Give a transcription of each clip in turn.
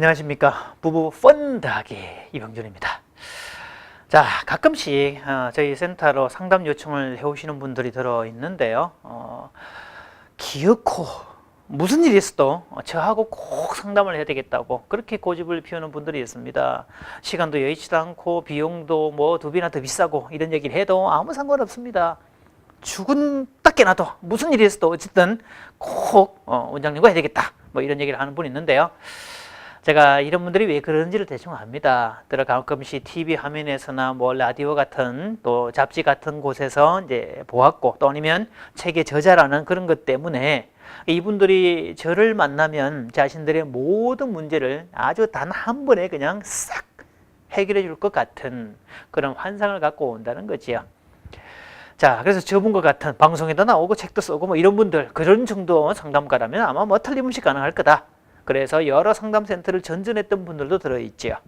안녕하십니까. 부부 펀드하기 이병준입니다. 자, 가끔씩 저희 센터로 상담 요청을 해오시는 분들이 들어있는데요. 기어코 무슨 일이 있어도 저하고 꼭 상담을 해야 되겠다고 그렇게 고집을 피우는 분들이 있습니다. 시간도 여의치도 않고 비용도 뭐 2배나 더 비싸고 이런 얘기를 해도 아무 상관없습니다. 죽은 딱 깨놔도 무슨 일이 있어도 어쨌든 꼭 원장님과 해야 되겠다 뭐 이런 얘기를 하는 분이 있는데요. 제가 이런 분들이 왜 그런지를 대충 압니다. 가끔씩 TV 화면에서나 뭐 라디오 같은 또 잡지 같은 곳에서 이제 보았고 또 아니면 책의 저자라는 그런 것 때문에 이분들이 저를 만나면 자신들의 모든 문제를 아주 단 한 번에 그냥 싹 해결해 줄 것 같은 그런 환상을 갖고 온다는 거지요. 자, 그래서 저분과 같은 방송에도 나오고 책도 쓰고 뭐 이런 분들 그런 정도 상담가라면 아마 뭐 틀림없이 가능할 거다. 그래서 여러 상담센터를 전전했던 분들도 들어있지요.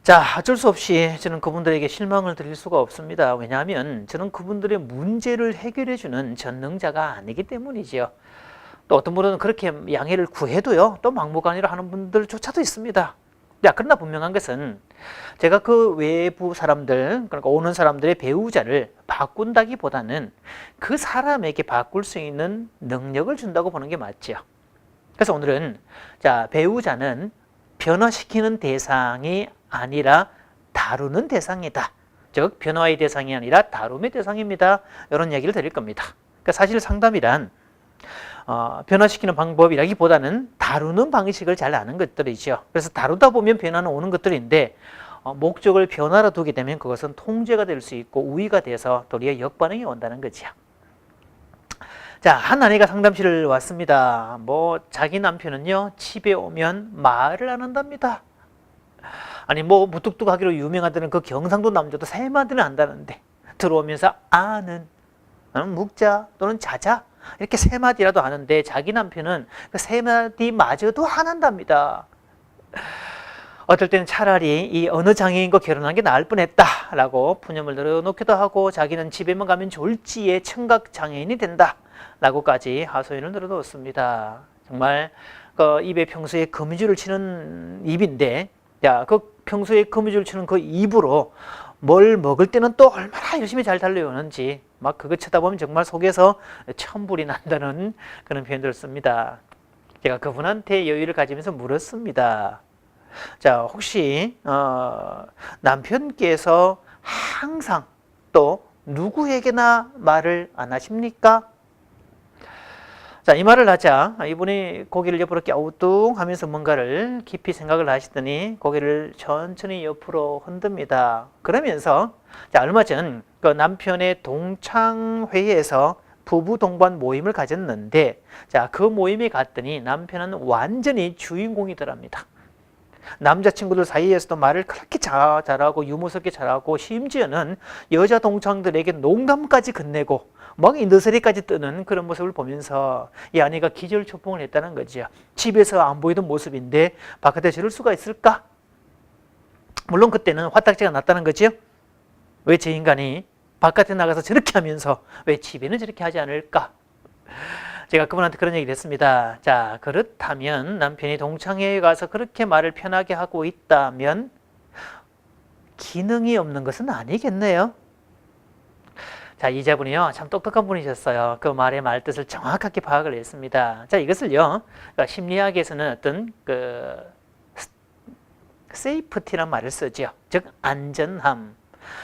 자, 어쩔 수 없이 저는 그분들에게 실망을 드릴 수가 없습니다. 왜냐하면 저는 그분들의 문제를 해결해주는 전능자가 아니기 때문이지요. 또 어떤 분은 그렇게 양해를 구해도요, 또 막무가내로 하는 분들조차도 있습니다. 야, 그러나 분명한 것은 제가 그 외부 사람들, 그러니까 오는 사람들의 배우자를 바꾼다기보다는 그 사람에게 바꿀 수 있는 능력을 준다고 보는 게 맞지요. 그래서 오늘은 자, 배우자는 변화시키는 대상이 아니라 다루는 대상이다. 즉 변화의 대상이 아니라 다룸의 대상입니다. 이런 얘기를 드릴 겁니다. 그러니까 사실 상담이란 변화시키는 방법이라기보다는 다루는 방식을 잘 아는 것들이죠. 그래서 다루다 보면 변화는 오는 것들인데 목적을 변화로 두게 되면 그것은 통제가 될 수 있고 우위가 돼서 도리어 역반응이 온다는 거죠. 자, 한 아내가 상담실을 왔습니다. 뭐 자기 남편은요 집에 오면 말을 안 한답니다. 아니 뭐 무뚝뚝하기로 유명하다는 그 경상도 남자도 세 마디는 안다는데 들어오면서 아는 묵자 또는 자자 이렇게 세 마디라도 하는데 자기 남편은 그 세 마디마저도 안 한답니다. 어떨 때는 차라리 이 언어 장애인과 결혼한 게 나을 뻔했다라고 푸념을 늘어놓기도 하고 자기는 집에만 가면 졸지에 청각 장애인이 된다 라고까지 하소연을 늘어놓습니다. 정말 그 입에 평소에 거미줄을 치는 입인데 야, 그 평소에 거미줄 치는 그 입으로 뭘 먹을 때는 또 얼마나 열심히 잘 달려오는지 막 그거 쳐다보면 정말 속에서 천불이 난다는 그런 표현들을 씁니다. 제가 그분한테 여유를 가지면서 물었습니다. 자, 혹시 남편께서 항상 또 누구에게나 말을 안 하십니까? 자, 이 말을 하자 이분이 고개를 옆으로 갸우뚱하면서 뭔가를 깊이 생각을 하시더니 고개를 천천히 옆으로 흔듭니다. 그러면서 자, 얼마 전 그 남편의 동창회에서 부부 동반 모임을 가졌는데 자, 그 모임에 갔더니 남편은 완전히 주인공이더랍니다. 남자친구들 사이에서도 말을 그렇게 잘하고 유머스럽게 잘하고 심지어는 여자 동창들에게 농담까지 건네고 막 이 너스레까지 뜨는 그런 모습을 보면서 이 아내가 기절초풍을 했다는 거죠. 집에서 안 보이던 모습인데 바깥에 저럴 수가 있을까? 물론 그때는 화딱지가 났다는 거죠. 왜 저 인간이 바깥에 나가서 저렇게 하면서 왜 집에는 저렇게 하지 않을까? 제가 그분한테 그런 얘기를 했습니다. 자, 그렇다면 남편이 동창회에 가서 그렇게 말을 편하게 하고 있다면 기능이 없는 것은 아니겠네요. 자, 이자분이요 참 똑똑한 분이셨어요. 그 말의 말뜻을 정확하게 파악을 했습니다. 자, 이것을요 그러니까 심리학에서는 어떤 그 세이프티란 말을 쓰죠. 즉 안전함.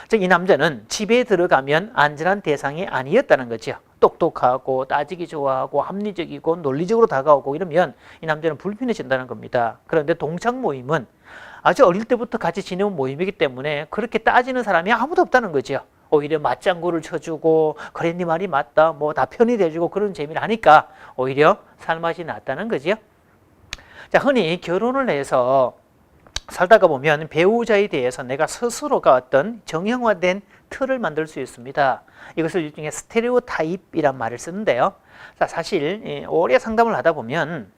즉 이 남자는 집에 들어가면 안전한 대상이 아니었다는 거죠. 똑똑하고 따지기 좋아하고 합리적이고 논리적으로 다가오고 이러면 이 남자는 불편해진다는 겁니다. 그런데 동창 모임은 아주 어릴 때부터 같이 지내온 모임이기 때문에 그렇게 따지는 사람이 아무도 없다는 거죠. 오히려 맞장구를 쳐주고 그래 네 말이 맞다 뭐 다 편이 돼주고 그런 재미를 하니까 오히려 살맛이 났다는 거죠. 자, 흔히 결혼을 해서 살다가 보면 배우자에 대해서 내가 스스로가 어떤 정형화된 틀을 만들 수 있습니다. 이것을 일종의 스테레오타입이란 말을 쓰는데요. 자, 사실 오래 상담을 하다 보면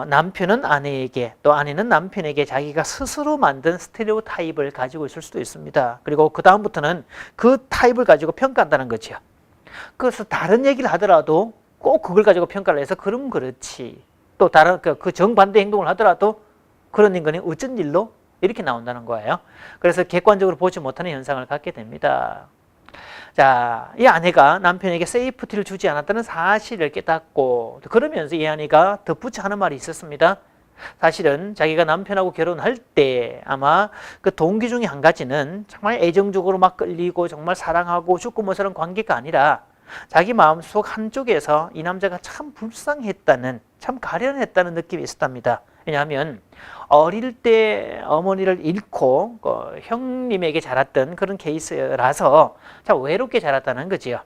남편은 아내에게 또 아내는 남편에게 자기가 스스로 만든 스테레오타입을 가지고 있을 수도 있습니다. 그리고 그 다음부터는 그 타입을 가지고 평가한다는 거죠. 그래서 다른 얘기를 하더라도 꼭 그걸 가지고 평가를 해서 그럼 그렇지 또 다른 그 정반대 행동을 하더라도 그런 인간이 어쩐 일로 이렇게 나온다는 거예요. 그래서 객관적으로 보지 못하는 현상을 갖게 됩니다. 자, 이 아내가 남편에게 세이프티를 주지 않았다는 사실을 깨닫고 그러면서 이 아내가 덧붙여 하는 말이 있었습니다. 사실은 자기가 남편하고 결혼할 때 아마 그 동기 중에 한 가지는 정말 애정적으로 막 끌리고 정말 사랑하고 죽고 뭐 저런 관계가 아니라 자기 마음속 한쪽에서 이 남자가 참 불쌍했다는, 참 가련했다는 느낌이 있었답니다. 왜냐하면 어릴 때 어머니를 잃고 형님에게 자랐던 그런 케이스라서 참 외롭게 자랐다는 거지요.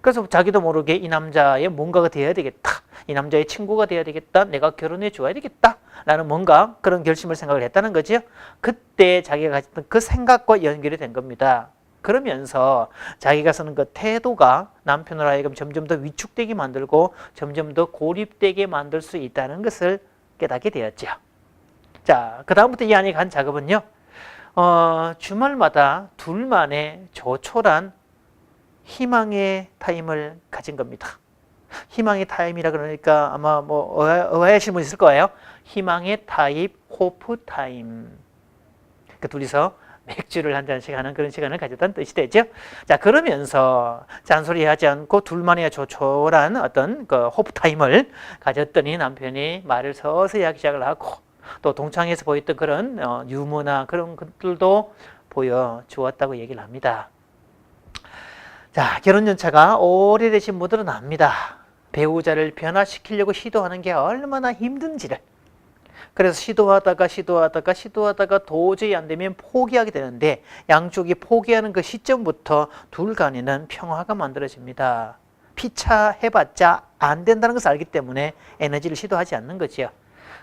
그래서 자기도 모르게 이 남자의 뭔가가 되어야 되겠다, 이 남자의 친구가 되어야 되겠다, 내가 결혼해 줘야 되겠다 라는 뭔가 그런 결심을 생각을 했다는 거지요. 그때 자기가 가졌던 그 생각과 연결이 된 겁니다. 그러면서 자기가 쓰는 그 태도가 남편을 하여금 점점 더 위축되게 만들고 점점 더 고립되게 만들 수 있다는 것을 깨닫게 되었죠. 자, 그 다음부터 이 아내가 한 작업은요, 주말마다 둘만의 조촐한 희망의 타임을 가진 겁니다. 희망의 타임이라 그러니까 아마 뭐 오해하시는 분 있을 거예요. 희망의 타임, 호프 타임. 그 둘이서 맥주를 한 잔씩 하는 그런 시간을 가졌다는 뜻이 되죠. 자, 그러면서 잔소리하지 않고 둘만의 조촐한 어떤 그 호프 타임을 가졌더니 남편이 말을 서서히 하기 시작을 하고 또 동창회에서 보였던 그런 유머나 그런 것들도 보여주었다고 얘기를 합니다. 자, 결혼 연차가 오래되신 분들은 압니다. 배우자를 변화시키려고 시도하는 게 얼마나 힘든지를. 그래서 시도하다가 도저히 안 되면 포기하게 되는데 양쪽이 포기하는 그 시점부터 둘 간에는 평화가 만들어집니다. 피차해봤자 안 된다는 것을 알기 때문에 에너지를 시도하지 않는 거지요.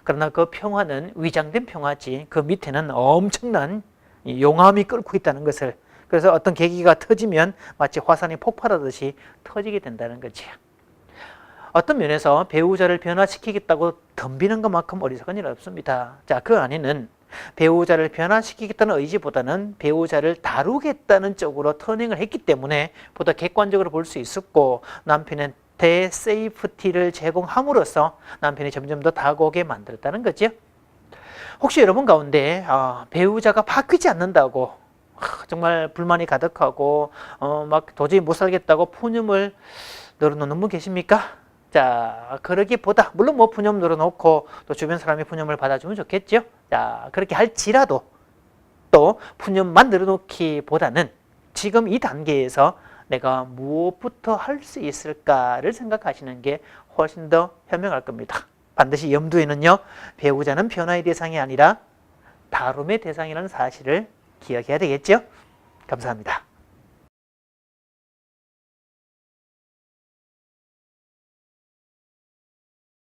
그러나 그 평화는 위장된 평화지 그 밑에는 엄청난 용암이 끓고 있다는 것을, 그래서 어떤 계기가 터지면 마치 화산이 폭발하듯이 터지게 된다는 거지요. 어떤 면에서 배우자를 변화시키겠다고 덤비는 것만큼 어리석은 일 없습니다. 자, 그 안에는 배우자를 변화시키겠다는 의지보다는 배우자를 다루겠다는 쪽으로 터닝을 했기 때문에 보다 객관적으로 볼 수 있었고 남편한테 세이프티를 제공함으로써 남편이 점점 더 다가오게 만들었다는 거죠. 혹시 여러분 가운데 배우자가 바뀌지 않는다고 정말 불만이 가득하고 막 도저히 못 살겠다고 푸념을 늘어놓는 분 계십니까? 자, 그러기보다 물론 뭐 푸념 늘어놓고 또 주변 사람이 푸념을 받아주면 좋겠죠. 자, 그렇게 할지라도 또 푸념만 늘어놓기보다는 지금 이 단계에서 내가 무엇부터 할 수 있을까를 생각하시는 게 훨씬 더 현명할 겁니다. 반드시 염두에는요, 배우자는 변화의 대상이 아니라 다룸의 대상이라는 사실을 기억해야 되겠죠. 감사합니다.